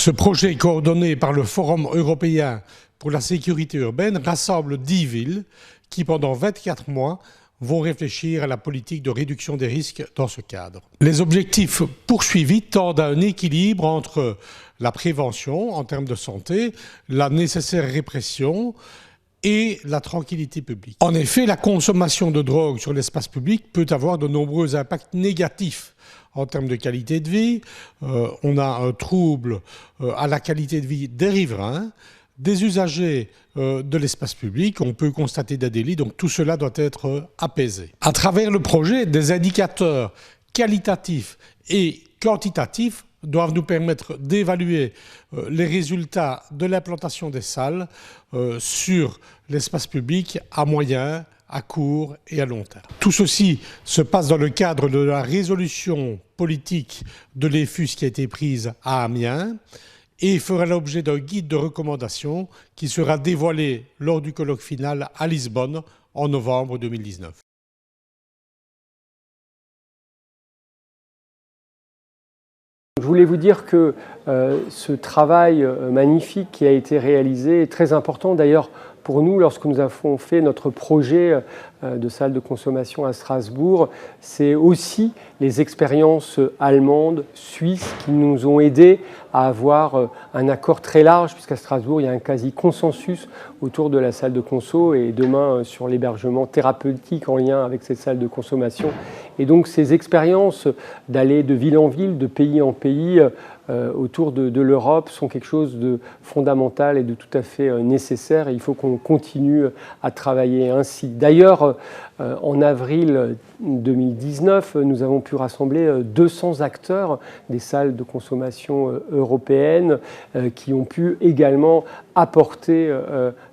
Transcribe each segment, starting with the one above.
Ce projet coordonné par le Forum européen pour la sécurité urbaine rassemble 10 villes qui, pendant 24 mois, vont réfléchir à la politique de réduction des risques dans ce cadre. Les objectifs poursuivis tendent à un équilibre entre la prévention en termes de santé, la nécessaire répression et la tranquillité publique. En effet, la consommation de drogue sur l'espace public peut avoir de nombreux impacts négatifs en termes de qualité de vie. On a un trouble à la qualité de vie des riverains, des usagers de l'espace public, on peut constater des délits, donc tout cela doit être apaisé. À travers le projet, des indicateurs qualitatifs et quantitatifs doivent nous permettre d'évaluer les résultats de l'implantation des salles sur l'espace public à moyen, à court et à long terme. Tout ceci se passe dans le cadre de la résolution politique de l'EFUS qui a été prise à Amiens et fera l'objet d'un guide de recommandation qui sera dévoilé lors du colloque final à Lisbonne en novembre 2019. Je voulais vous dire que ce travail magnifique qui a été réalisé est très important. D'ailleurs, pour nous, lorsque nous avons fait notre projet de salle de consommation à Strasbourg, c'est aussi les expériences allemandes, suisses qui nous ont aidés à avoir un accord très large, puisqu'à Strasbourg, il y a un quasi-consensus autour de la salle de conso et demain sur l'hébergement thérapeutique en lien avec cette salle de consommation. Et donc ces expériences d'aller de ville en ville, de pays en pays, autour de l'Europe sont quelque chose de fondamental et de tout à fait nécessaire. Et il faut qu'on continue à travailler ainsi. D'ailleurs, en avril 2019, nous avons pu rassembler 200 acteurs des salles de consommation européennes qui ont pu également apporter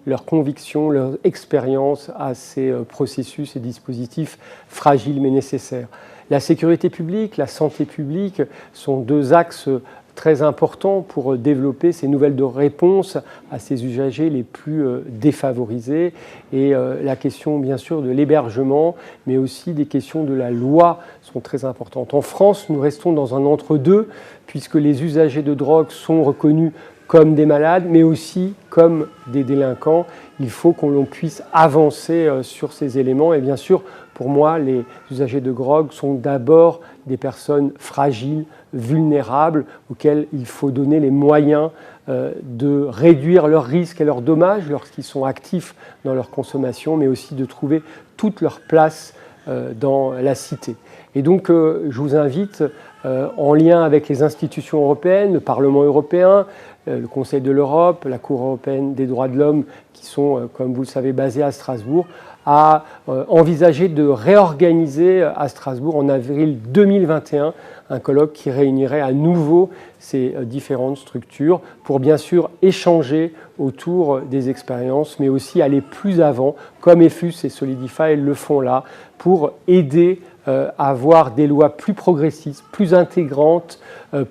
leurs convictions, leur expérience à ces processus et dispositifs fragiles mais nécessaires. La sécurité publique, la santé publique sont deux axes très importants pour développer ces nouvelles de réponse à ces usagers les plus défavorisés. Et la question, bien sûr, de l'hébergement, mais aussi des questions de la loi sont très importantes. En France, nous restons dans un entre-deux, puisque les usagers de drogue sont reconnus comme des malades, mais aussi comme des délinquants. Il faut qu'on puisse avancer sur ces éléments. Et bien sûr, pour moi, les usagers de drogue sont d'abord des personnes fragiles, vulnérables, auxquelles il faut donner les moyens de réduire leurs risques et leurs dommages lorsqu'ils sont actifs dans leur consommation, mais aussi de trouver toute leur place dans la cité. Et donc, je vous invite, en lien avec les institutions européennes, le Parlement européen, le Conseil de l'Europe, la Cour européenne des droits de l'homme, qui sont, comme vous le savez, basés à Strasbourg, à envisager de réorganiser à Strasbourg en avril 2021 un colloque qui réunirait à nouveau ces différentes structures pour bien sûr échanger autour des expériences, mais aussi aller plus avant, comme EFUS et Solidify le font là, pour aider à avoir des lois plus progressistes, plus intégrantes,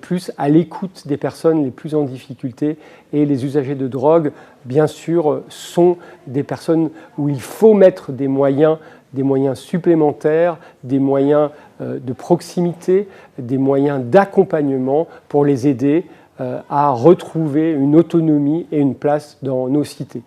plus à l'écoute des personnes les plus en difficulté. Et les usagers de drogue, bien sûr, sont des personnes où il faut mettre des moyens supplémentaires, des moyens de proximité, des moyens d'accompagnement pour les aider à retrouver une autonomie et une place dans nos cités.